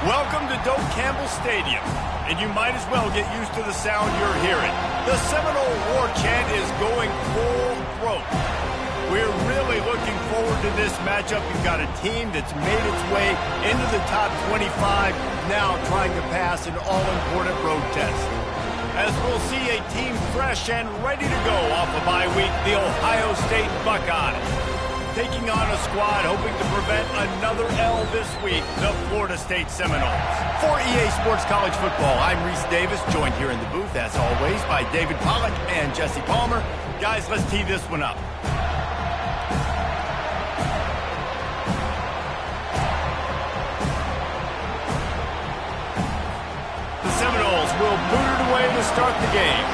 Welcome to Doak Campbell Stadium, and you might as well get used to the sound you're hearing. The Seminole War Chant is going full throat. We're really looking forward to this matchup. You've got a team that's made its way into the top 25, now trying to pass an all-important road test. As we'll see a team fresh and ready to go off a bye week, the Ohio State Buckeyes. Taking on a squad hoping to prevent another L this week, the Florida State Seminoles. For EA Sports College Football, I'm Reese Davis, joined here in the booth, as always, by David Pollack and Jesse Palmer. Guys, let's tee this one up. The Seminoles will boot it away to start the game.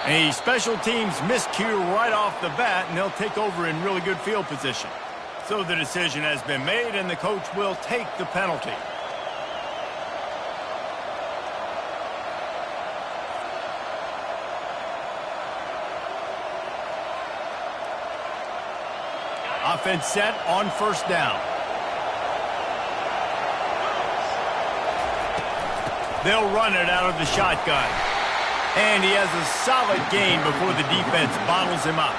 A special teams miscue right off the bat, and they'll take over in really good field position. So the decision has been made, and the coach will take the penalty. Offense set on first down. They'll run it out of the shotgun. And he has a solid gain before the defense bottles him up.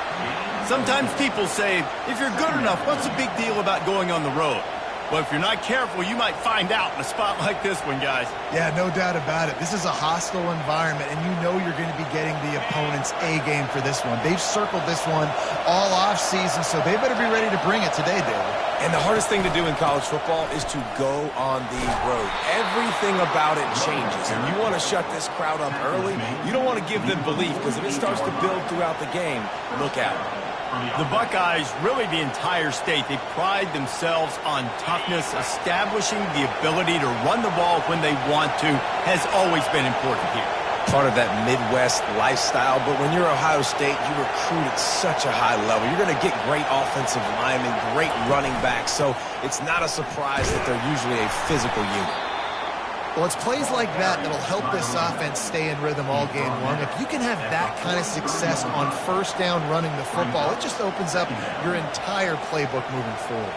Sometimes people say, if you're good enough, what's the big deal about going on the road? Well, if you're not careful, you might find out in a spot like this one, guys. Yeah, no doubt about it. This is a hostile environment, and you know you're going to be getting the opponent's A-game for this one. They've circled this one all off-season, so they better be ready to bring it today, David. And the hardest thing to do in college football is to go on the road. Everything about it changes, and you want to shut this crowd up early. You don't want to give them belief, because if it starts to build throughout the game, look out. The Buckeyes, really the entire state, they pride themselves on toughness. Establishing the ability to run the ball when they want to has always been important here. Part of that Midwest lifestyle, but when you're Ohio State, you recruit at such a high level. You're going to get great offensive linemen, great running backs, so it's not a surprise that they're usually a physical unit. Well, it's plays like that that'll help this offense stay in rhythm all game long. If you can have that kind of success on first down running the football, it just opens up your entire playbook moving forward.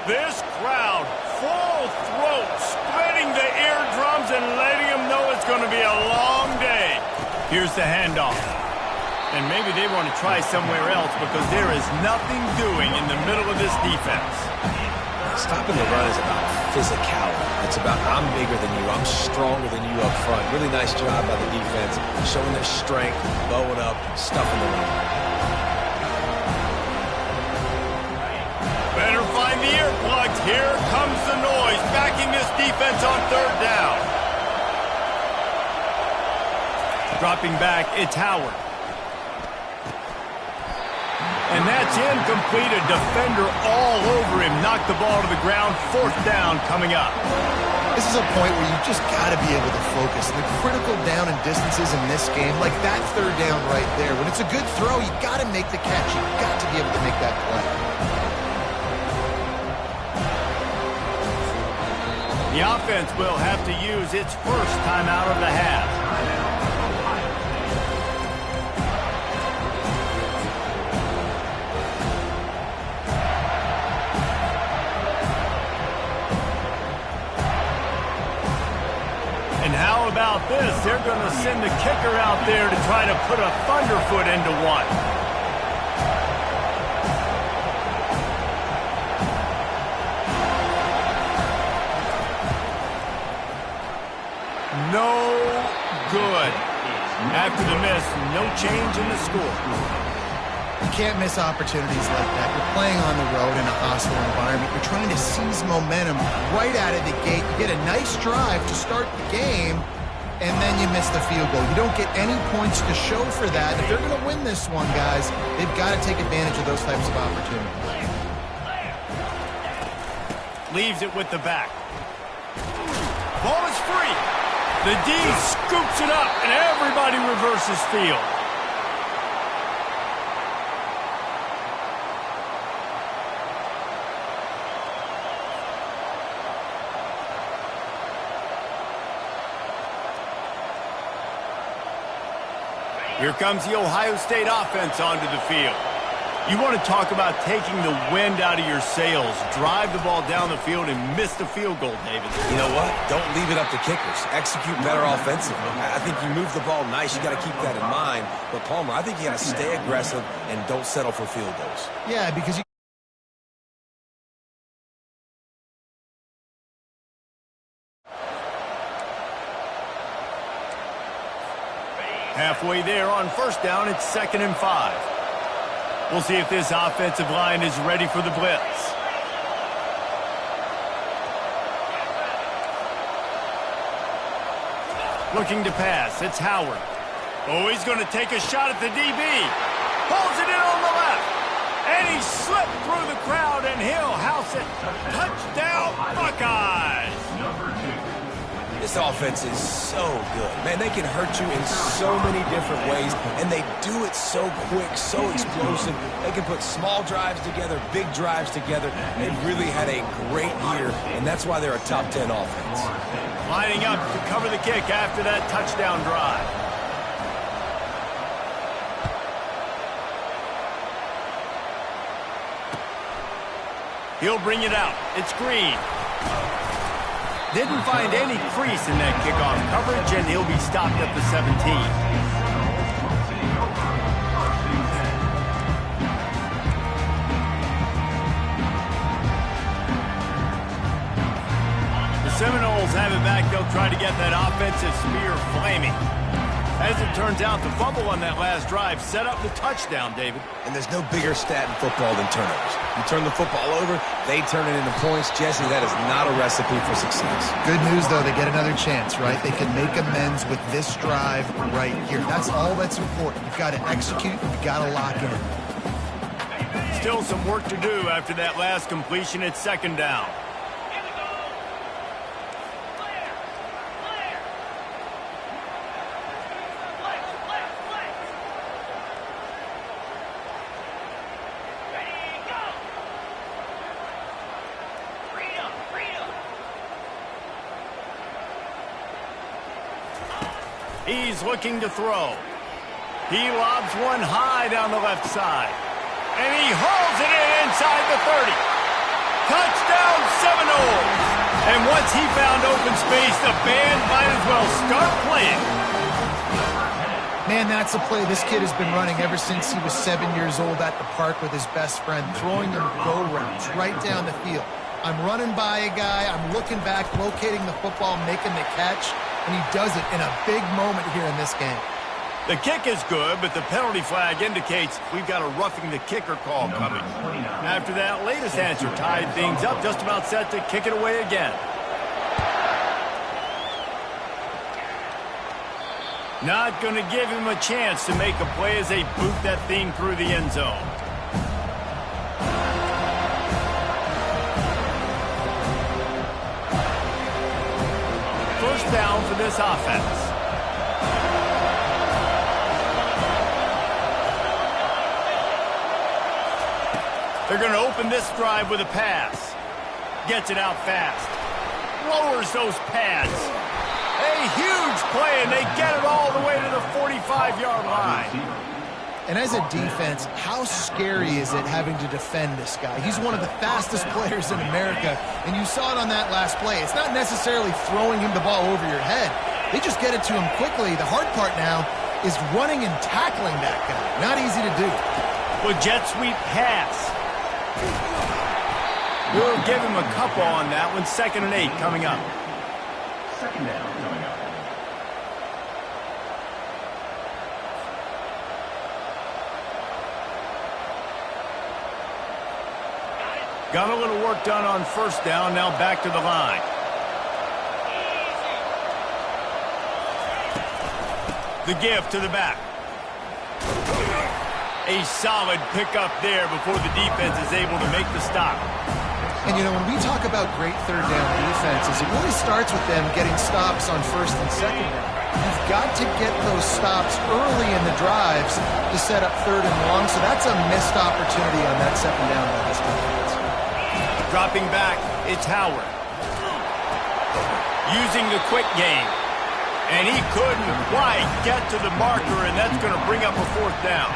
This crowd, full throat, splitting the eardrums and letting them know it's going to be a long day. Here's the handoff. And maybe they want to try somewhere else because there is nothing doing in the middle of this defense. Stopping the run is about physicality. It's about I'm bigger than you, I'm stronger than you up front. Really nice job by the defense, showing their strength, bowing up, stuffing the run. Better find the earplugs. Here comes the noise, backing this defense on third down. Dropping back, it's Howard. And that's incomplete. A defender all over him. Knocked the ball to the ground. Fourth down coming up. This is a point where you just got to be able to focus. The critical down and distances in this game, like that third down right there. When it's a good throw, you got to make the catch. You got to be able to make that play. The offense will have to use its first timeout of the half. And how about this? They're going to send the kicker out there to try to put a thunderfoot into one. No good. After the miss, no change in the score. You can't miss opportunities like that. You're playing on the road in a hostile environment. You're trying to seize momentum right out of the gate. You get a nice drive to start the game, and then you miss the field goal. You don't get any points to show for that. If they're going to win this one, guys, they've got to take advantage of those types of opportunities. Leaves it with the back. Ball is free. The D scoops it up, and everybody reverses field. Here comes the Ohio State offense onto the field. You want to talk about taking the wind out of your sails. Drive the ball down the field and miss the field goal, David. You know what? Don't leave it up to kickers. Execute better offensively. I think you move the ball nice. You got to keep that in mind. But, Palmer, I think you got to stay aggressive and don't settle for field goals. Yeah, because you... Halfway there on first down, it's 2nd and 5. We'll see if this offensive line is ready for the blitz. Looking to pass, it's Howard. Oh, he's going to take a shot at the DB. Pulls it in on the left. And he slipped through the crowd, and he'll house it. Touchdown, Buckeyes! This offense is so good. Man, they can hurt you in so many different ways, and they do it so quick, so explosive. They can put small drives together, big drives together. They've really had a great year, and that's why they're a top 10 offense. Lining up to cover the kick after that touchdown drive. He'll bring it out. It's Green. Didn't find any crease in that kickoff coverage, and he'll be stopped at the 17. The Seminoles have it back. They'll try to get that offensive spear flaming. As it turns out, the fumble on that last drive set up the touchdown, David. And there's no bigger stat in football than turnovers. You turn the football over, they turn it into points. Jesse, that is not a recipe for success. Good news, though, they get another chance, right? They can make amends with this drive right here. That's all that's important. You've got to execute, you've got to lock in. Still some work to do after that last completion at 2nd down. He's looking to throw. He lobs one high down the left side. And he hauls it in inside the 30. Touchdown Seminoles! And once he found open space, the band might as well start playing. Man, that's a play this kid has been running ever since he was 7 years old at the park with his best friend, throwing them go routes right down the field. I'm running by a guy, I'm looking back, locating the football, making the catch, and he does it in a big moment here in this game. The kick is good, but the penalty flag indicates we've got a roughing the kicker call coming. After that latest answer tied things up, just about set to kick it away again. Not going to give him a chance to make a play as they boot that thing through the end zone. First down for this offense. They're going to open this drive with a pass. Gets it out fast. Lowers those pads. A huge play, and they get it all the way to the 45-yard line. And as a defense, how scary is it having to defend this guy? He's one of the fastest players in America, and you saw it on that last play. It's not necessarily throwing him the ball over your head. They just get it to him quickly. The hard part now is running and tackling that guy. Not easy to do. With jet sweep pass. We'll give him a couple on that one. 2nd and 8 coming up. Second down coming up. Got a little work done on first down. Now back to the line. The give to the back. A solid pickup there before the defense is able to make the stop. And, you know, when we talk about great third down defenses, it really starts with them getting stops on first and second down. You've got to get those stops early in the drives to set up third and long, so that's a missed opportunity on that second down by this defense. Dropping back, it's Howard. Using the quick game. And he couldn't quite get to the marker, and that's going to bring up a fourth down.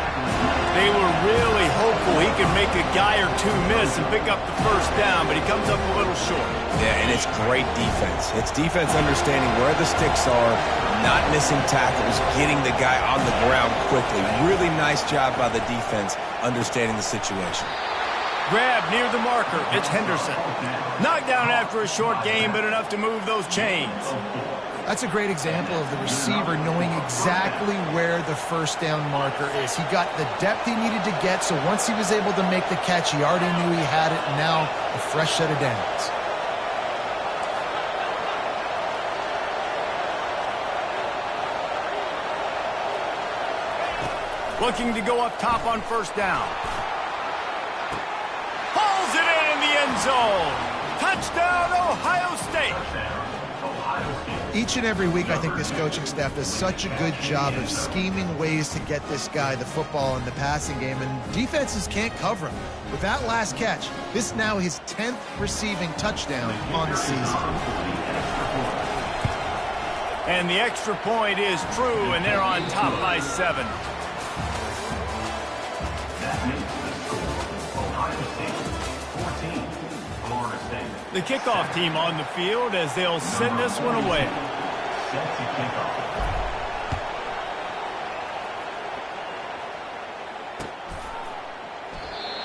They were really hopeful he could make a guy or two miss and pick up the first down, but he comes up a little short. Yeah, and it's great defense. It's defense understanding where the sticks are, not missing tackles, getting the guy on the ground quickly. Really nice job by the defense understanding the situation. Grab near the marker. It's Henderson. Knocked down after a short game, but enough to move those chains. That's a great example of the receiver knowing exactly where the first down marker is. He got the depth he needed to get, so once he was able to make the catch, he already knew he had it, and now a fresh set of downs. Looking to go up top on first down. Hauls it in the end zone. Touchdown, Ohio State. Each and every week, I think this coaching staff does such a good job of scheming ways to get this guy the football in the passing game, and defenses can't cover him. With that last catch, this now his 10th receiving touchdown on the season. And the extra point is true, and they're on top by 7. The kickoff team on the field as they'll send this one away.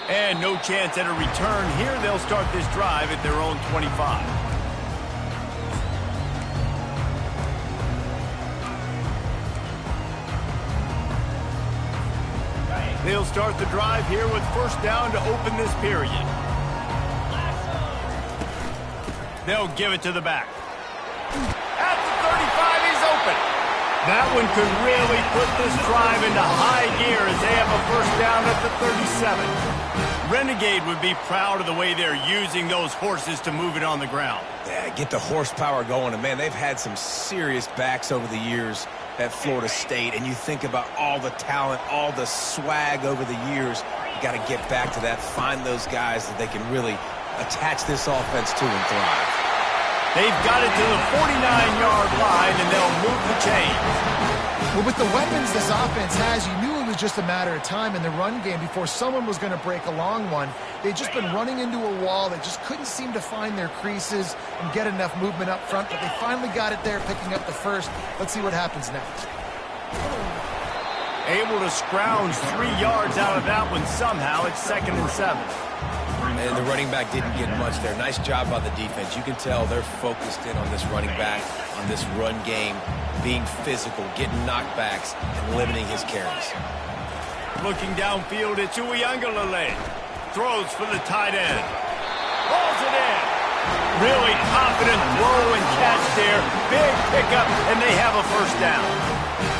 And no chance at a return here. They'll start this drive at their own 25. They'll start the drive here with first down to open this period. They'll give it to the back. At the 35, he's open. That one could really put this drive into high gear as they have a first down at the 37. Renegade would be proud of the way they're using those horses to move it on the ground. Yeah, get the horsepower going. And, man, they've had some serious backs over the years at Florida State. And you think about all the talent, all the swag over the years. You got to get back to that, find those guys that they can really attach this offense to and thrive. They've got it to the 49-yard line, and they'll move the chains. Well, with the weapons this offense has, you knew it was just a matter of time in the run game before someone was going to break a long one. They'd just been running into a wall. They just couldn't seem to find their creases and get enough movement up front, but they finally got it there, picking up the first. Let's see what happens next. Able to scrounge 3 yards out of that one somehow. It's 2nd and 7. And the running back didn't get much there. Nice job by the defense. You can tell they're focused in on this running back, on this run game, being physical, getting knockbacks, and limiting his carries. Looking downfield, it's Uiagalelei. Throws for the tight end. Rolls it in. Really confident throw and catch there. Big pickup, and they have a first down.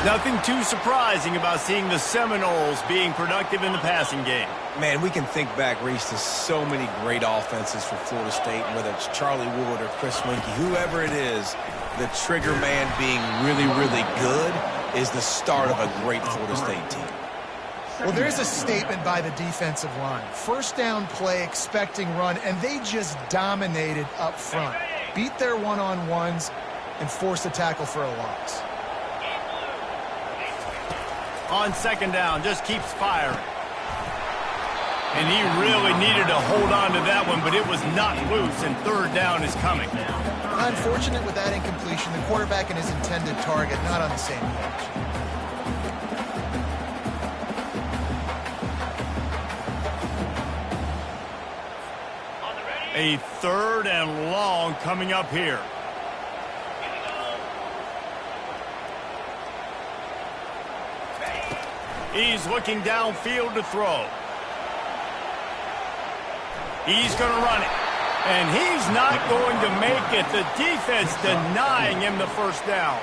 Nothing too surprising about seeing the Seminoles being productive in the passing game. Man, we can think back, Reese, to so many great offenses for Florida State, whether it's Charlie Wood or Chris Winkie, whoever it is, the trigger man being really, really good is the start of a great Florida State team. Well, there's a statement by the defensive line. First down play, expecting run, and they just dominated up front. Beat their one-on-ones and forced a tackle for a loss. On second down, just keeps firing. And he really needed to hold on to that one, but it was knocked loose, and third down is coming. Unfortunate with that incompletion. The quarterback and his intended target not on the same page. A 3rd and long coming up here. He's looking downfield to throw. He's going to run it. And he's not going to make it. The defense denying him the first down.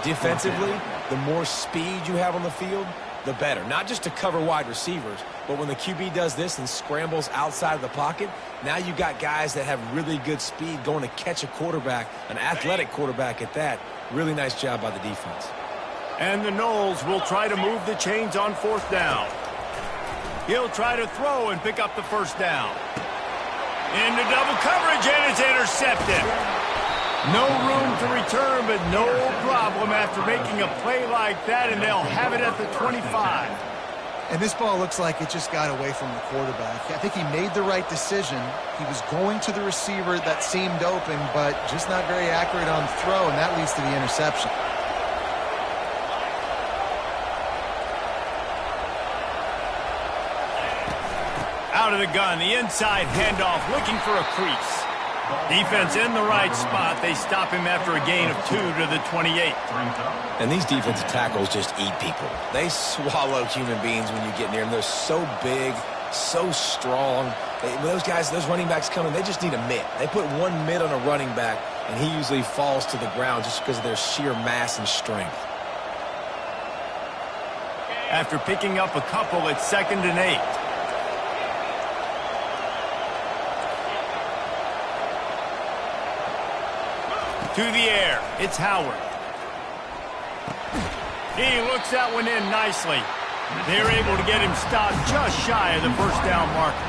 Defensively, the more speed you have on the field, the better. Not just to cover wide receivers, but when the QB does this and scrambles outside of the pocket, now you got guys that have really good speed going to catch a quarterback, an athletic quarterback at that. Really nice job by the defense. And the Noles will try to move the chains on 4th down. He'll try to throw and pick up the first down. Into double coverage, and it's intercepted. No room to return, but no problem after making a play like that, and they'll have it at the 25. And this ball looks like it just got away from the quarterback. I think he made the right decision. He was going to the receiver that seemed open, but just not very accurate on the throw, and that leads to the interception. Out of the gun, the inside handoff, looking for a crease. Defense in the right spot. They stop him after a gain of 2 to the 28. And these defensive tackles just eat people. They swallow human beings when you get near them. They're so big, so strong. When those guys, those running backs come in, they just need a mitt. They put one mitt on a running back, and he usually falls to the ground just because of their sheer mass and strength. After picking up a couple, it's 2nd and 8. To the air, it's Howard. He looks that one in nicely. They're able to get him stopped just shy of the first down marker.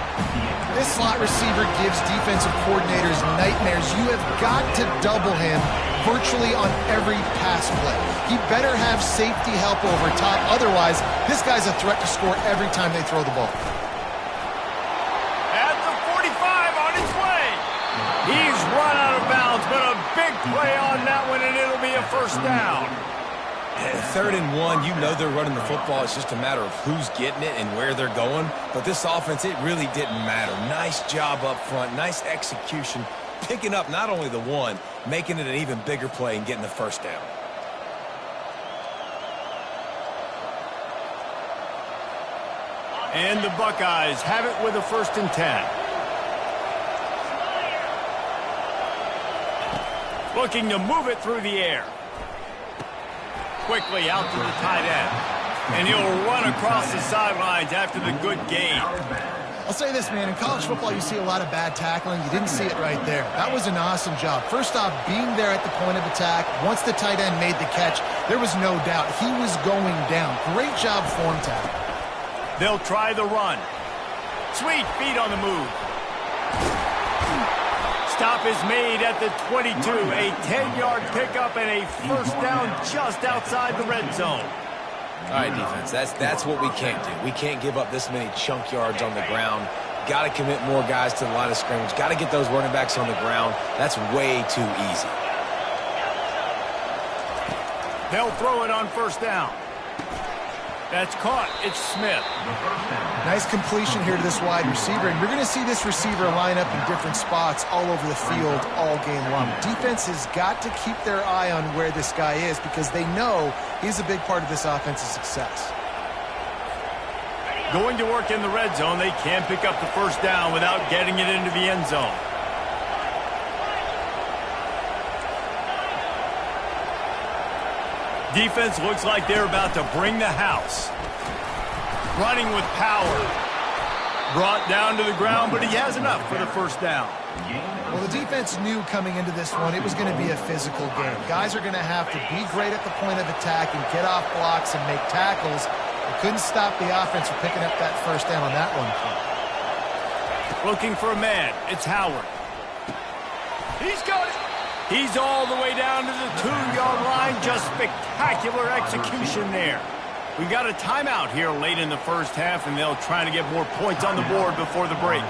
This slot receiver gives defensive coordinators nightmares. You have got to double him virtually on every pass play. He better have safety help over top. Otherwise, this guy's a threat to score every time they throw the ball. At the 45 on its way. He's run out of bounds, but a big play on that one, and it'll be a first down. 3rd and 1, you know they're running the football. It's just a matter of who's getting it and where they're going. But this offense, it really didn't matter. Nice job up front, nice execution, picking up not only the one, making it an even bigger play and getting the first down. And the Buckeyes have it with a 1st and 10. Looking to move it through the air. Quickly out to the tight end. And he'll run across the sidelines after the good gain. I'll say this, man. In college football, you see a lot of bad tackling. You didn't see it right there. That was an awesome job. First off, being there at the point of attack. Once the tight end made the catch, there was no doubt he was going down. Great job form tackle. They'll try the run. Sweet feet on the move. Stop is made at the 22. A 10-yard pickup and a first down just outside the red zone. All right, defense, that's what we can't do. We can't give up this many chunk yards on the ground. Got to commit more guys to the line of scrimmage. Got to get those running backs on the ground. That's way too easy. They'll throw it on first down. That's caught. It's Smith. Nice completion here to this wide receiver, and you're going to see this receiver line up in different spots all over the field all game long. Defense has got to keep their eye on where this guy is because they know he's a big part of this offense's success. Going to work in the red zone, they can pick up the first down without getting it into the end zone. Defense looks like they're about to bring the house. Running with power. Brought down to the ground, but he has enough for the first down. Well, the defense knew coming into this one it was going to be a physical game. Guys are going to have to be great at the point of attack and get off blocks and make tackles. They couldn't stop the offense from picking up that first down on that one play. Looking for a man. It's Howard. He's got it. He's all the way down to the 2-yard line. Just spectacular execution there. We've got a timeout here late in the first half, and they'll try to get more points on the board before the break.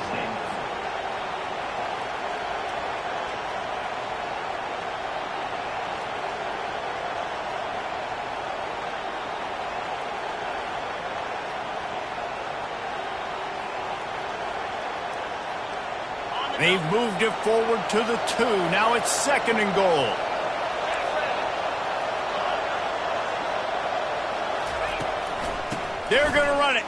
They've moved it forward to the 2. Now it's 2nd and goal. They're going to run it.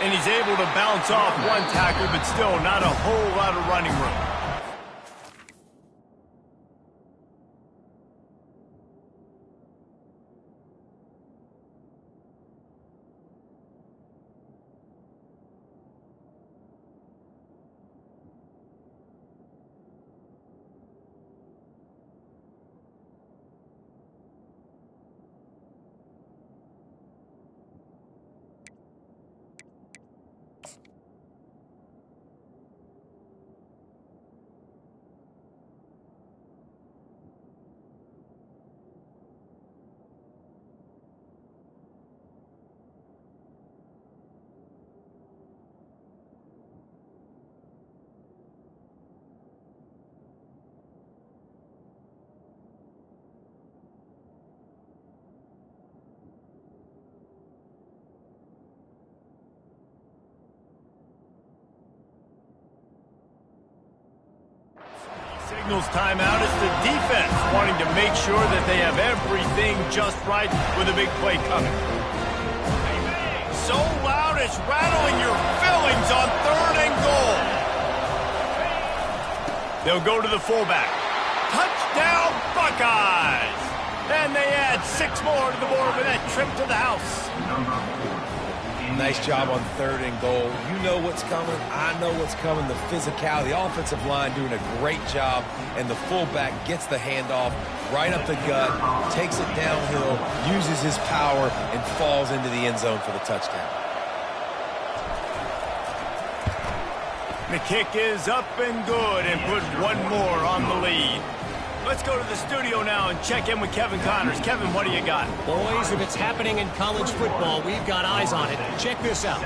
And he's able to bounce off one tackle, but still not a whole lot of running room. signals timeout. It's the defense wanting to make sure that they have everything just right with a big play coming. So loud it's rattling your fillings on 3rd and goal. They'll go to the fullback. Touchdown, Buckeyes! And they add 6 more to the board with that trip to the house. Nice job on 3rd and goal. You know what's coming. I know what's coming. The physicality, the offensive line doing a great job, and the fullback gets the handoff right up the gut, takes it downhill, uses his power, and falls into the end zone for the touchdown. The kick is up and good and put 1 more on the lead. Let's go to the studio now and check in with Kevin Connors. Kevin, what do you got? Boys, if it's happening in college football, we've got eyes on it. Check this out.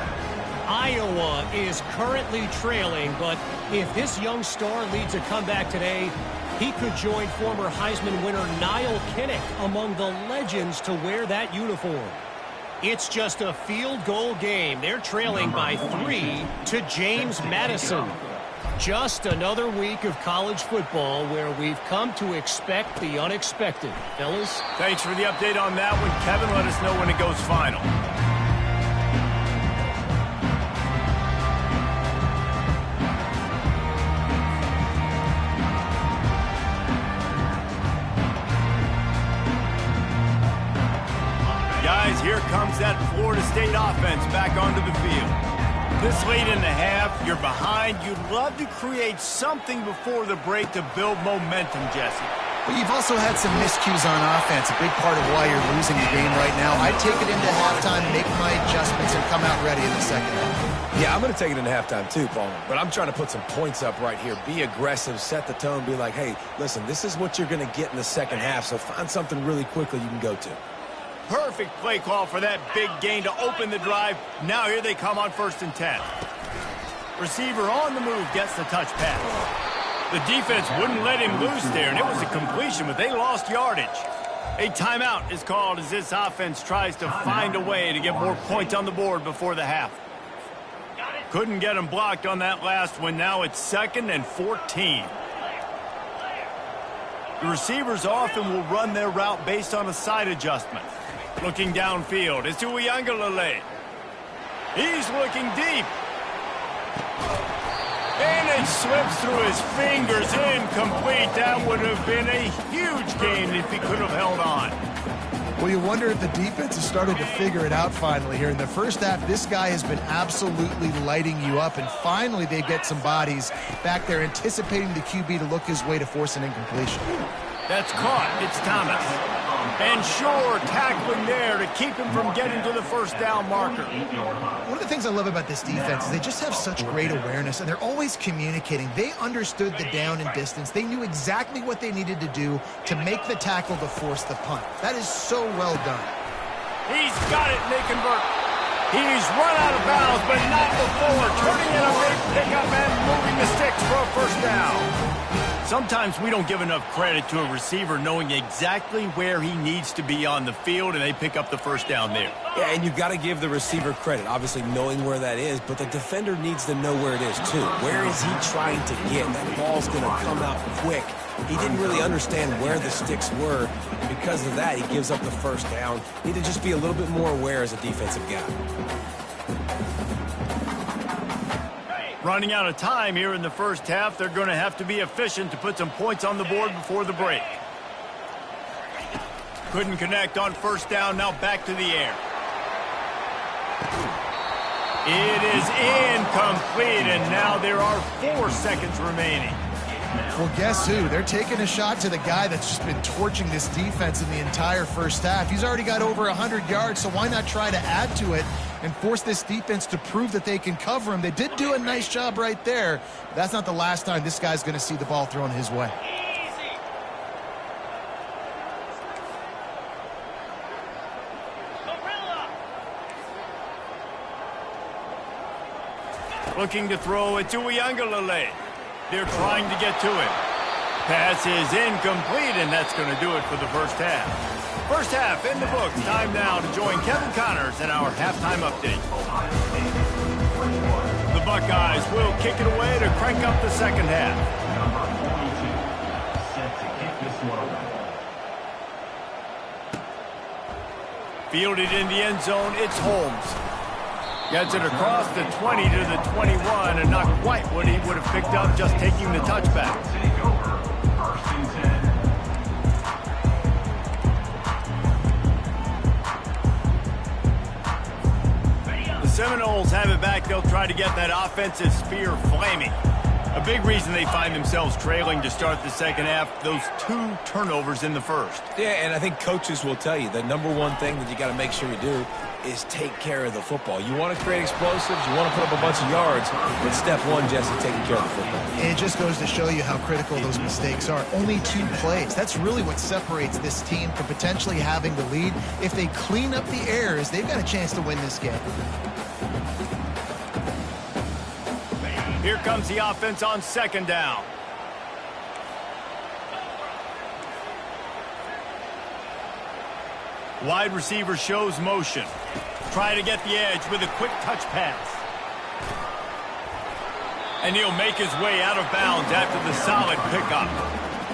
Iowa is currently trailing, but if this young star leads a comeback today, he could join former Heisman winner Niall Kinnick among the legends to wear that uniform. It's just a field goal game. They're trailing by 3 to James Madison. Just another week of college football where we've come to expect the unexpected. Fellas? Thanks for the update on that one. Kevin, let us know when it goes final. Guys, here comes that Florida State offense back onto the field. This late in the half, you're behind. You'd love to create something before the break to build momentum, Jesse. But you've also had some miscues on offense, a big part of why you're losing the game right now. I'd take it into halftime, make my adjustments, and come out ready in the second half. Yeah, I'm going to take it into halftime too, Paul. But I'm trying to put some points up right here. Be aggressive, set the tone, be like, hey, listen, this is what you're going to get in the second half, so find something really quickly you can go to. Perfect play call for that big gain to open the drive. Now here they come on 1st and 10. Receiver on the move gets the touch pass. The defense wouldn't let him loose there, and it was a completion, but they lost yardage. A timeout is called as this offense tries to find a way to get more points on the board before the half. Couldn't get him blocked on that last one. Now it's 2nd and 14. The receivers often will run their route based on a side adjustment. Looking downfield, it's Uiagalelei. He's looking deep. And it slips through his fingers, incomplete. That would have been a huge gain if he could have held on. Well, you wonder if the defense has started to figure it out finally here. In the first half, this guy has been absolutely lighting you up, and finally they get some bodies back there anticipating the QB to look his way to force an incompletion. That's caught. It's Thomas. And sure, tackling there to keep him from getting to the first down marker. One of the things I love about this defense is they just have such great awareness, and they're always communicating. They understood the down and distance. They knew exactly what they needed to do to make the tackle to force the punt. That is so well done. He's got it, and they convert. He's run out of bounds, but not before. Turning in a big pickup and moving the sticks for a first down. Sometimes we don't give enough credit to a receiver knowing exactly where he needs to be on the field, and they pick up the first down there. Yeah, and you've got to give the receiver credit, obviously knowing where that is, but the defender needs to know where it is too. Where is he trying to get? That ball's going to come out quick. He didn't really understand where the sticks were, and because of that, he gives up the first down. Need to just be a little bit more aware as a defensive guy. Running out of time here in the first half, they're going to have to be efficient to put some points on the board before the break. Couldn't connect on first down, now back to the air. It is incomplete, and now there are 4 seconds remaining. Well, guess who? They're taking a shot to the guy that's just been torching this defense in the entire first half. He's already got over 100 yards, so why not try to add to it and force this defense to prove that they can cover him? They did do a nice job right there. But that's not the last time this guy's going to see the ball thrown his way. Looking to throw it to Uiagalelei. They're trying to get to it. Pass is incomplete, and that's going to do it for the first half. First half in the books. Time now to join Kevin Connors in our halftime update. The Buckeyes will kick it away to crank up the second half. Fielded in the end zone, it's Holmes. Gets it across the 20 to the 21, and not quite what he would have picked up just taking the touchback. The Seminoles have it back. They'll try to get that offensive sphere flaming. A big reason they find themselves trailing to start the second half, those 2 turnovers in the first. Yeah, and I think coaches will tell you the number one thing that you got to make sure you do is take care of the football. You want to create explosives, you want to put up a bunch of yards, but step one, Jesse, taking care of the football. It just goes to show you how critical those mistakes are. Only 2 plays. That's really what separates this team from potentially having the lead. If they clean up the errors, they've got a chance to win this game. Here comes the offense on second down. Wide receiver shows motion. Try to get the edge with a quick touch pass. And he'll make his way out of bounds after the solid pickup.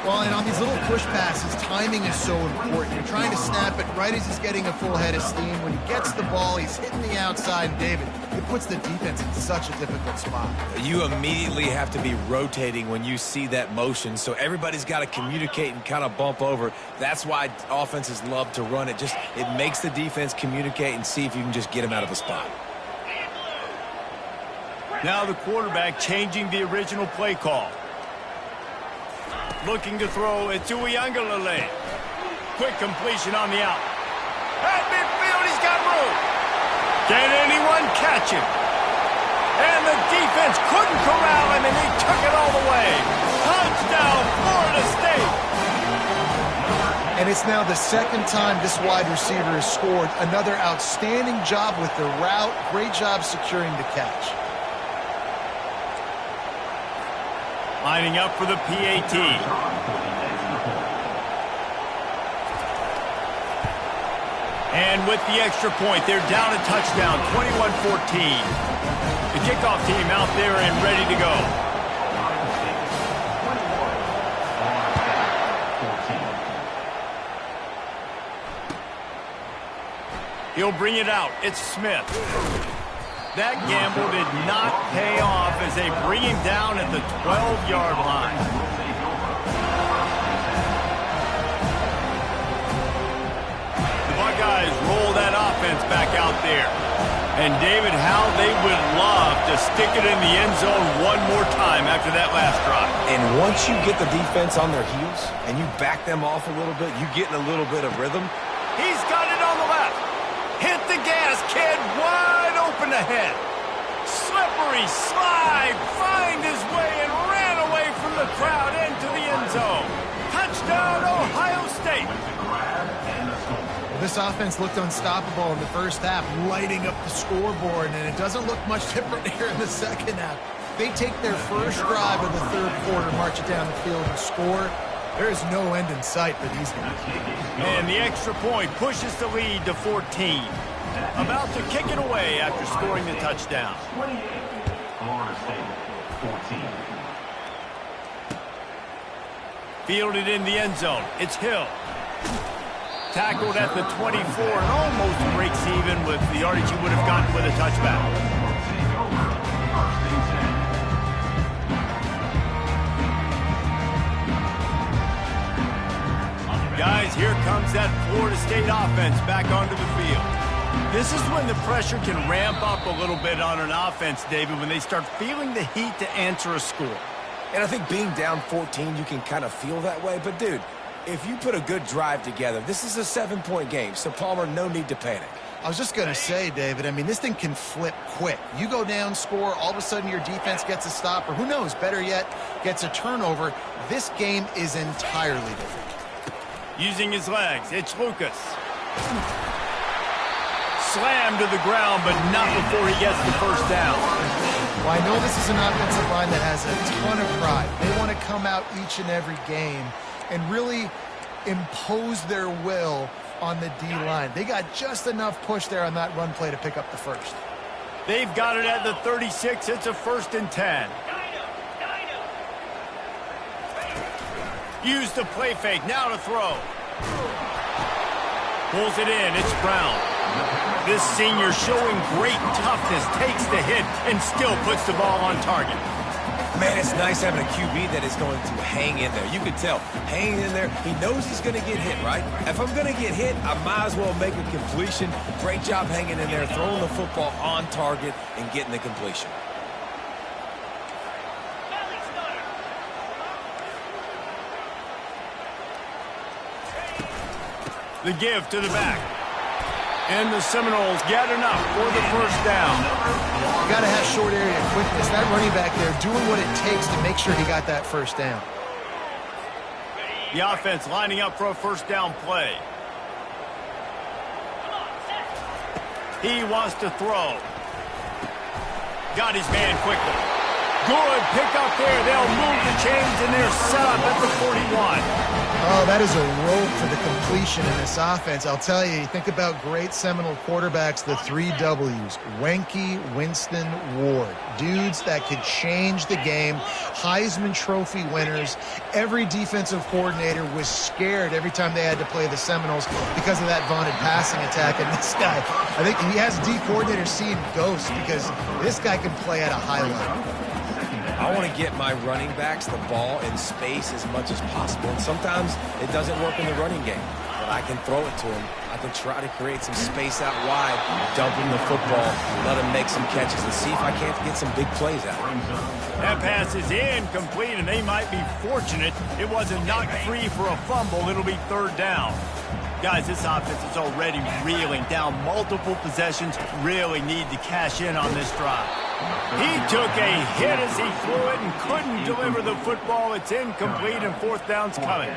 Well, and on these little push passes, timing is so important. You're trying to snap it right as he's getting a full head of steam. When he gets the ball, he's hitting the outside. David, it puts the defense in such a difficult spot. You immediately have to be rotating when you see that motion, so everybody's got to communicate and kind of bump over. That's why offenses love to run it. It makes the defense communicate and see if you can just get him out of the spot. Now the quarterback changing the original play call. Looking to throw, it's Uiagalelei. Quick completion on the out. At midfield, he's got room. Can anyone catch him? And the defense couldn't corral him, and he took it all the way. Touchdown, Florida State. And it's now the second time this wide receiver has scored. Another outstanding job with the route. Great job securing the catch. Lining up for the PAT. And with the extra point, they're down a touchdown, 21-14. The kickoff team out there and ready to go. He'll bring it out. It's Smith. That gamble did not pay off as they bring him down at the 12-yard line. The Buckeyes roll that offense back out there. And David, how they would love to stick it in the end zone one more time after that last drive. And once you get the defense on their heels and you back them off a little bit, you get in a little bit of rhythm. He's got it on the left. Hit the gas, kid. Wide open ahead. Slippery slide. Find his way and ran away from the crowd into the end zone. Touchdown, Ohio State. This offense looked unstoppable in the first half, lighting up the scoreboard, and it doesn't look much different here in the second half. They take their first drive of the third quarter, march it down the field, and score. There is no end in sight for these guys. And the extra point pushes the lead to 14. About to kick it away after scoring the touchdown. 28, Florida State, 14. Fielded in the end zone. It's Hill. Tackled at the 24 and almost breaks even with the yardage he would have gotten with a touchback. Guys, here comes that Florida State offense back onto the field. This is when the pressure can ramp up a little bit on an offense, David, when they start feeling the heat to answer a score. And I think being down 14, you can kind of feel that way. But, dude, if you put a good drive together, this is a 7-point game. So, Palmer, no need to panic. I was just going to say, David, I mean, this thing can flip quick. You go down, score, all of a sudden your defense gets a stop, or who knows, better yet, gets a turnover. This game is entirely different. Using his legs, it's Lucas. Slammed to the ground, but not before he gets the first down. Well, I know this is an offensive line that has a ton of pride. They want to come out each and every game and really impose their will on the D-line. They got just enough push there on that run play to pick up the first. They've got it at the 36. It's a 1st and 10. Use the play fake. Now to throw. Pulls it in. It's Brown. This senior showing great toughness, takes the hit, and still puts the ball on target. Man, it's nice having a QB that is going to hang in there. You can tell, hanging in there, he knows he's going to get hit, right? If I'm going to get hit, I might as well make a completion. Great job hanging in there, throwing the football on target and getting the completion. The give to the back. And the Seminoles get enough for the first down. You got to have short area quickness. That running back there doing what it takes to make sure he got that first down. The offense lining up for a first down play. He wants to throw. Got his man quickly. Good pick up there. They'll move the chains, and they're set up at the 41. Oh, that is a rope for the completion in this offense. I'll tell you, think about great Seminole quarterbacks, the 3 W's. Wenke, Winston, Ward. Dudes that could change the game. Heisman Trophy winners. Every defensive coordinator was scared every time they had to play the Seminoles because of that vaunted passing attack. And this guy, I think he has D coordinators seeing ghosts because this guy can play at a high level. I want to get my running backs the ball in space as much as possible. And sometimes it doesn't work in the running game, but I can throw it to them. I can try to create some space out wide, dump him the football, let him make some catches, and see if I can't get some big plays out of him. That pass is incomplete, and they might be fortunate it wasn't knocked free for a fumble. It'll be third down. Guys, this offense is already reeling down multiple possessions. Really need to cash in on this drive. He took a hit as he threw it and couldn't deliver the football. It's incomplete, and fourth down's coming.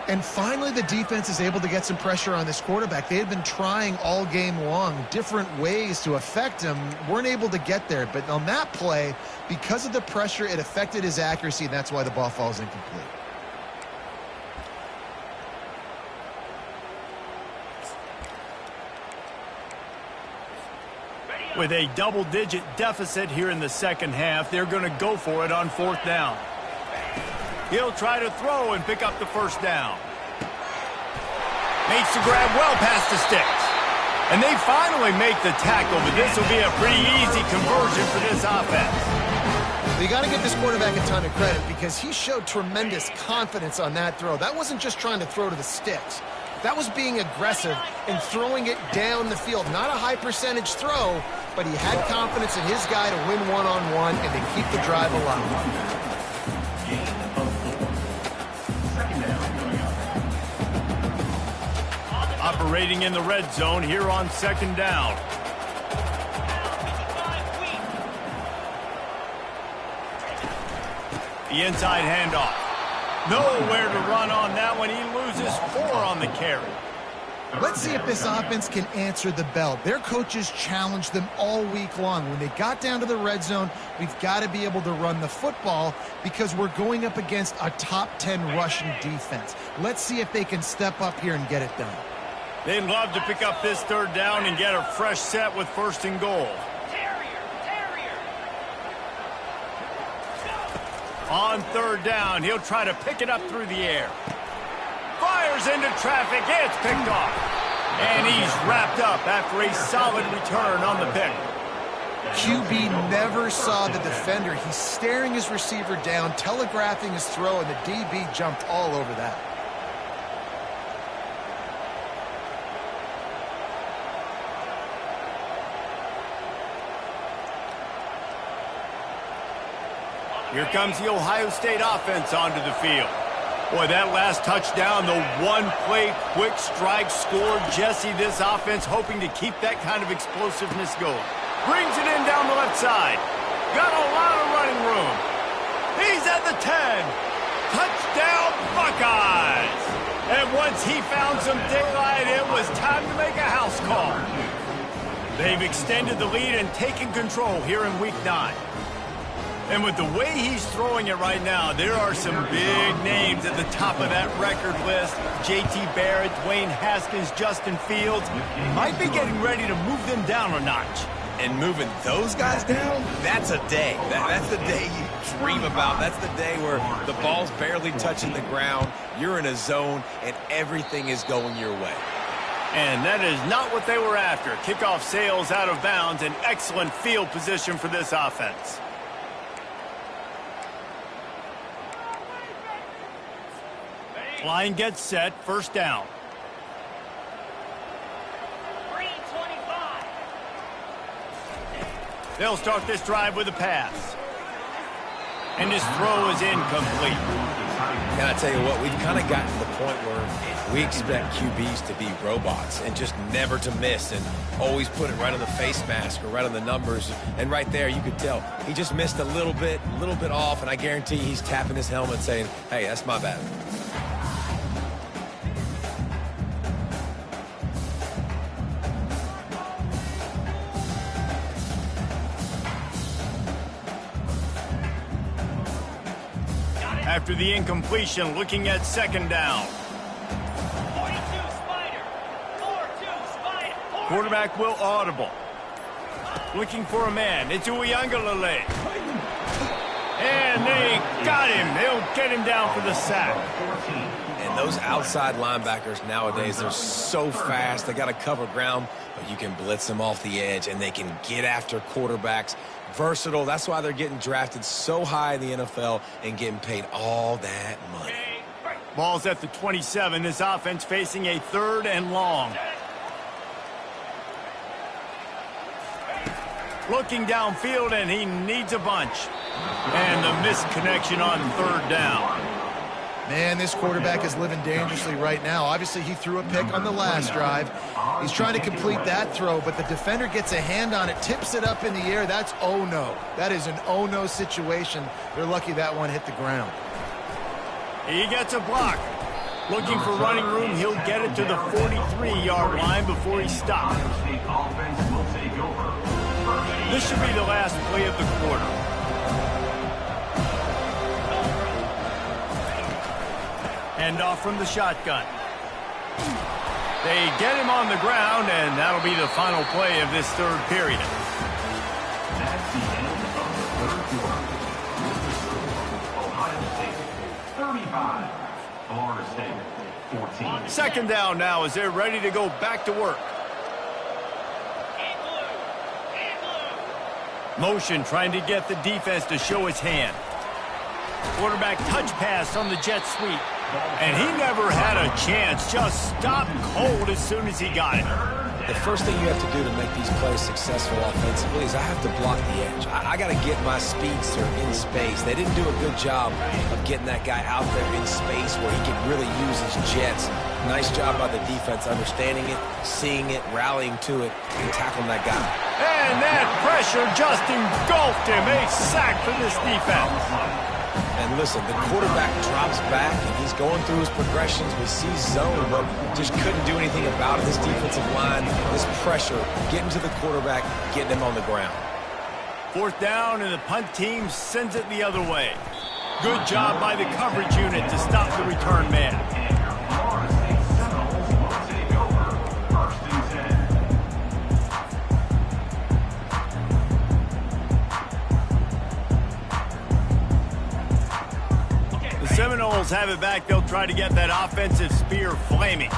And finally, the defense is able to get some pressure on this quarterback. They had been trying all game long different ways to affect him. Weren't able to get there. But on that play, because of the pressure, it affected his accuracy, and that's why the ball falls incomplete. With a double-digit deficit here in the second half, they're going to go for it on fourth down. He'll try to throw and pick up the first down. Makes the grab well past the sticks. And they finally make the tackle, but this will be a pretty easy conversion for this offense. You got to give this quarterback a ton of credit because he showed tremendous confidence on that throw. That wasn't just trying to throw to the sticks. That was being aggressive and throwing it down the field. Not a high percentage throw, but he had confidence in his guy to win one-on-one and to keep the drive alive. Operating in the red zone here on second down. The inside handoff. Nowhere to run on that one. He loses 4 on the carry. Let's see if this offense can answer the bell. Their coaches challenged them all week long. When they got down to the red zone, we've got to be able to run the football because we're going up against a top 10 rushing defense. Let's see if they can step up here and get it done. They'd love to pick up this third down and get a fresh set with first and goal. On third down, he'll try to pick it up through the air. Fires into traffic. It's picked off. And he's wrapped up after a solid return on the pick. QB never saw the defender. He's staring his receiver down, telegraphing his throw, and the DB jumped all over that. Here comes the Ohio State offense onto the field. Boy, that last touchdown, the one-play quick strike scored. Jesse, this offense hoping to keep that kind of explosiveness going. Brings it in down the left side. Got a lot of running room. He's at the 10. Touchdown, Buckeyes. And once he found some daylight, it was time to make a house call. They've extended the lead and taken control here in Week 9. And with the way he's throwing it right now, there are some big names at the top of that record list. J.T. Barrett, Dwayne Haskins, Justin Fields. Might be getting ready to move them down a notch. And moving those guys down, that's a day. That's the day you dream about. That's the day where the ball's barely touching the ground, you're in a zone, and everything is going your way. And that is not what they were after. Kickoff sails out of bounds, an excellent field position for this offense. Line gets set, first down. They'll start this drive with a pass. And his throw is incomplete. And I tell you what, we've kind of gotten to the point where we expect QBs to be robots and just never to miss and always put it right on the face mask or right on the numbers. And right there, you could tell he just missed a little bit off, and I guarantee he's tapping his helmet saying, hey, that's my bad. After the incompletion, looking at second down. Quarterback will audible. Looking for a man. It's Uiagalelei. And they got him. They'll get him down for the sack. And those outside linebackers nowadays, they're so fast. They got to cover ground, but you can blitz them off the edge, and they can get after quarterbacks. Versatile. That's why they're getting drafted so high in the NFL and getting paid all that money. Ball's at the 27. This offense facing a 3rd and long. Looking downfield, and he needs a bunch. And the missed connection on 3rd down. Man, this quarterback is living dangerously right now. Obviously, he threw a pick on the last drive. He's trying to complete that throw, but the defender gets a hand on it, tips it up in the air. That's oh-no. That is an oh-no situation. They're lucky that one hit the ground. He gets a block. Looking for running room. He'll get it to the 43-yard line before he stops. This should be the last play of the quarter. Hand off from the shotgun. They get him on the ground, and that'll be the final play of this 3rd period. That's the end of the 3rd quarter. Ohio State 35, Florida State 14. Second down now as they're ready to go back to work. Motion trying to get the defense to show his hand. Quarterback touch pass on the jet sweep. And he never had a chance. Just stopped cold as soon as he got it. The first thing you have to do to make these plays successful offensively is I have to block the edge. I got to get my speedster in space. They didn't do a good job of getting that guy out there in space where he could really use his jets. Nice job by the defense understanding it, seeing it, rallying to it, and tackling that guy. And that pressure just engulfed him. A sack for this defense. And listen, the quarterback drops back, and he's going through his progressions. We see zone, but just couldn't do anything about it. This defensive line, this pressure, getting to the quarterback, getting him on the ground. 4th down, and the punt team sends it the other way. Good job by the coverage unit to stop the return man. Seminoles have it back. They'll try to get that offensive spear flaming.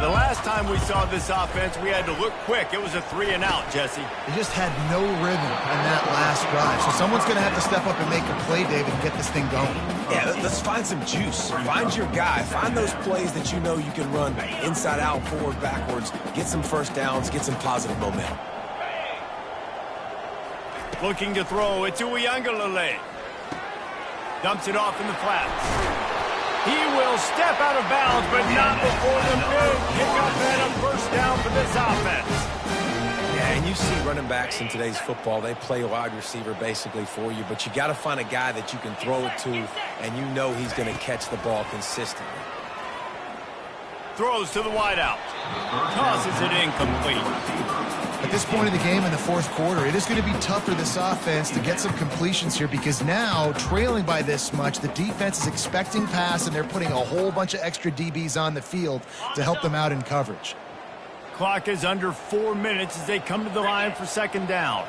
The last time we saw this offense, we had to look quick. It was a 3-and-out, Jesse. They just had no rhythm on that last drive. So someone's going to have to step up and make a play, David, and get this thing going. Yeah, let's find some juice. Find your guy. Find those plays that you know you can run inside out, forward, backwards. Get some first downs. Get some positive momentum. Looking to throw. It's Uiagalelei. Dumps it off in the flats. He will step out of bounds, but not before the big pickup and a first down for this offense. Yeah, and you see running backs in today's football, they play wide receiver basically for you, but you got to find a guy that you can throw it to, and you know he's going to catch the ball consistently. Throws to the wideout. Tosses it incomplete. At this point in the game in the 4th quarter, it is going to be tough for this offense to get some completions here because now, trailing by this much, the defense is expecting pass, and they're putting a whole bunch of extra DBs on the field to help them out in coverage. Clock is under 4 minutes as they come to the line for second down.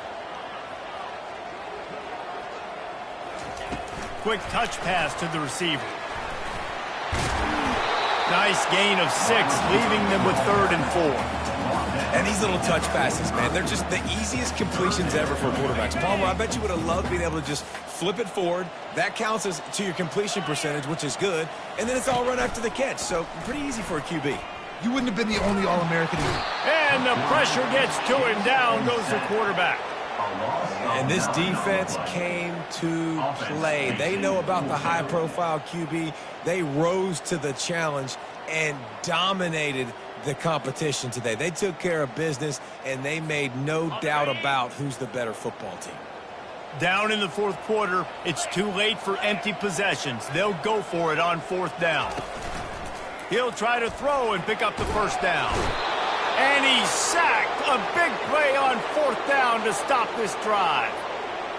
Quick touch pass to the receiver. Nice gain of 6, leaving them with 3rd and 4. And these little touch passes, man, they're just the easiest completions ever for quarterbacks. Palmer, I bet you would have loved being able to just flip it forward. That counts as to your completion percentage, which is good. And then it's all run after the catch, so pretty easy for a QB. You wouldn't have been the only All-American. And the pressure gets to him. Down goes the quarterback. And this defense came to play. They know about the high-profile QB. They rose to the challenge and dominated the competition today. They took care of business, and they made no doubt about who's the better football team. Down in the 4th quarter, it's too late for empty possessions. They'll go for it on 4th down. He'll try to throw and pick up the 1st down. And he's sacked. A big play on 4th down to stop this drive.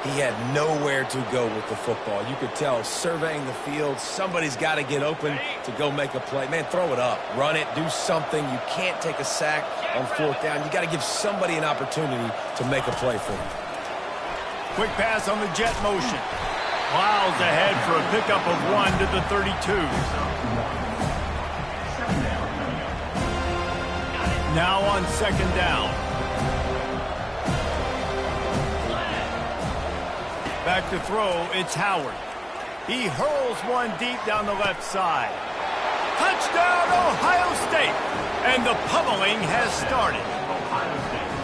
He had nowhere to go with the football. You could tell, surveying the field, somebody's got to get open to go make a play. Man, throw it up. Run it. Do something. You can't take a sack on 4th down. You got to give somebody an opportunity to make a play for you. Quick pass on the jet motion. Plows ahead for a pickup of 1 to the 32. Now on 2nd down. Back to throw, it's Howard. He hurls one deep down the left side. Touchdown, Ohio State! And the pummeling has started.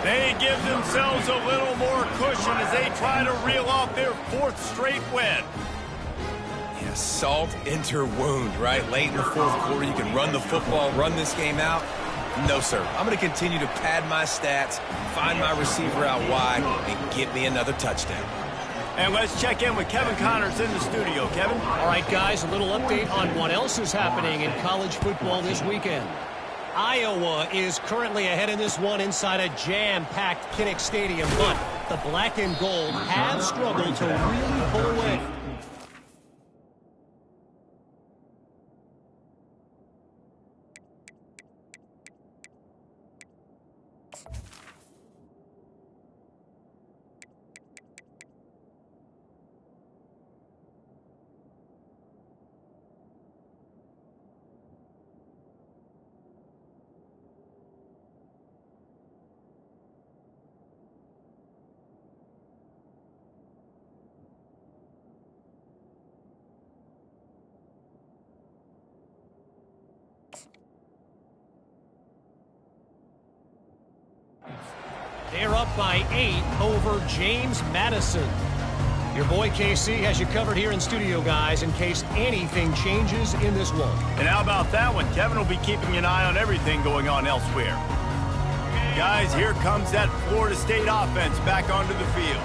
They give themselves a little more cushion as they try to reel off their 4th straight win. Yeah, salt into wound, right? Late in the 4th quarter, you can run the football, run this game out. No, sir. I'm going to continue to pad my stats, find my receiver out wide, and get me another touchdown. And let's check in with Kevin Connors in the studio. Kevin? All right, guys, a little update on what else is happening in college football this weekend. Iowa is currently ahead in this one inside a jam-packed Kinnick Stadium, but the black and gold have struggled to really pull away. They're up by 8 over James Madison. Your boy KC has you covered here in studio, guys, in case anything changes in this one. And how about that one? Kevin will be keeping an eye on everything going on elsewhere. Guys, here comes that Florida State offense back onto the field.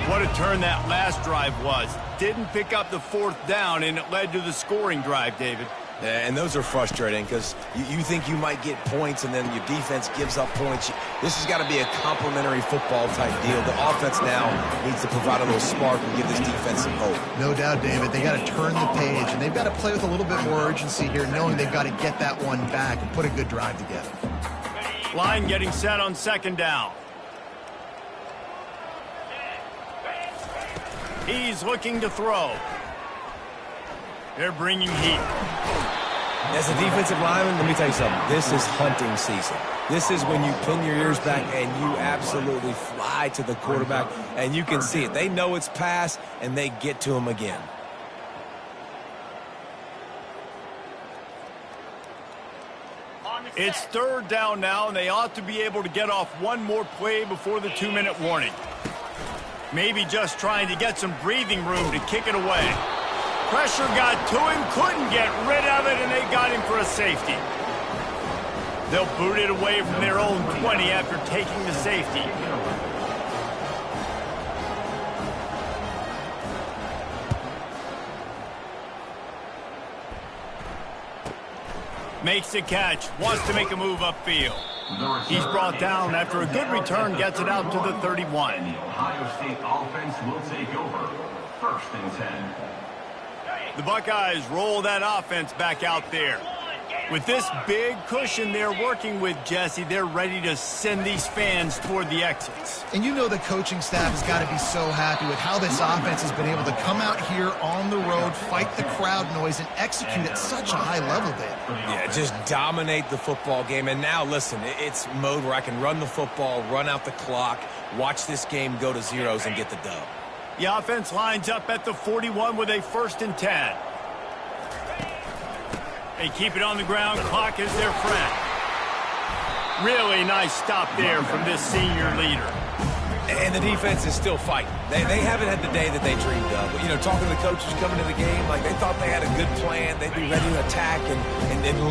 What a turn that last drive was. Didn't pick up the 4th down, and it led to the scoring drive, David. And those are frustrating because you think you might get points and then your defense gives up points. This has got to be a complementary football type deal. The offense now needs to provide a little spark and give this defense some hope. No doubt, David. They got to turn the page, and they've got to play with a little bit more urgency here, knowing they've got to get that one back and put a good drive together. Line getting set on 2nd down. He's looking to throw. They're bringing heat. As a defensive lineman, let me tell you something. This is hunting season. This is when you pin your ears back and you absolutely fly to the quarterback, and you can see it. They know it's pass, and they get to him again. It's 3rd down now, and they ought to be able to get off one more play before the 2-minute warning. Maybe just trying to get some breathing room to kick it away. Pressure got to him, couldn't get rid of it, and they got him for a safety. They'll boot it away from their own 20 after taking the safety. Makes the catch, wants to make a move upfield. He's brought down after a good return, gets it out to the 31. And the Ohio State offense will take over. 1st and 10. The Buckeyes roll that offense back out there. With this big cushion they're working with, Jesse, they're ready to send these fans toward the exits. And you know the coaching staff has got to be so happy with how this offense has been able to come out here on the road, fight the crowd noise, and execute at such a high level there. Yeah, just dominate the football game. And now, listen, it's mode where I can run the football, run out the clock, watch this game go to zeros and get the dub. The offense lines up at the 41 with a 1st and 10. They keep it on the ground. Clock is their friend. Really nice stop there from this senior leader. And the defense is still fighting. They haven't had the day that they dreamed of. But, you know, talking to the coaches coming to the game, like they thought they had a good plan. They'd be ready to attack and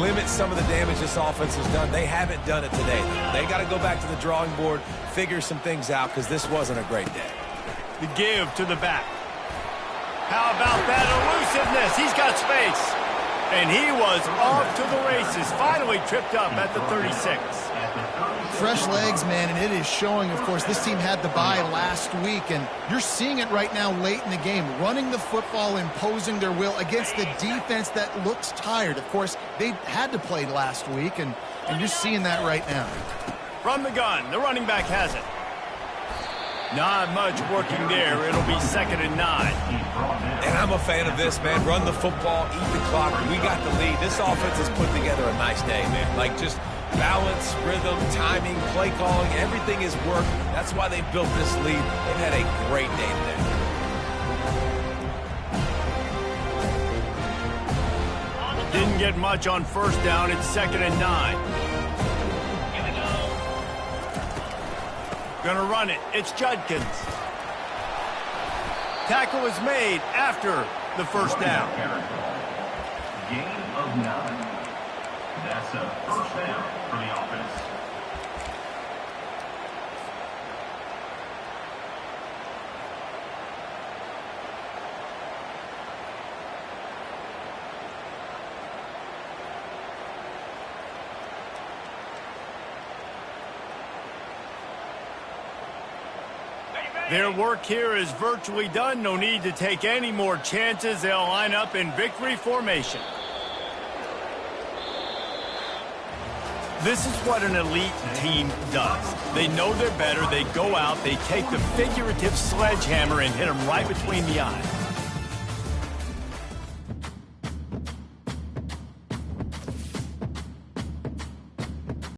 limit some of the damage this offense has done. They haven't done it today. They got to go back to the drawing board, figure some things out, because this wasn't a great day. The give to the back. How about that elusiveness? He's got space. And he was off to the races, finally tripped up at the 36. Fresh legs, man, and it is showing, of course, this team had the bye last week, and you're seeing it right now late in the game, running the football, imposing their will against the defense that looks tired. Of course, they had to play last week, and you're seeing that right now. From the gun, the running back has it. Not much working there. It'll be 2nd and 9. And I'm a fan of this, man. Run the football, eat the clock. We got the lead. This offense has put together a nice day, man. Like just balance, rhythm, timing, play calling, everything is work. That's why they built this lead. They've had a great day today. Didn't get much on 1st down. It's 2nd and 9. Gonna run it. It's Judkins. Tackle is made after the 1st down. Gain of 9. That's a 1st down for the offense. Their work here is virtually done. No need to take any more chances. They'll line up in victory formation. This is what an elite team does. They know they're better. They go out. They take the figurative sledgehammer and hit them right between the eyes.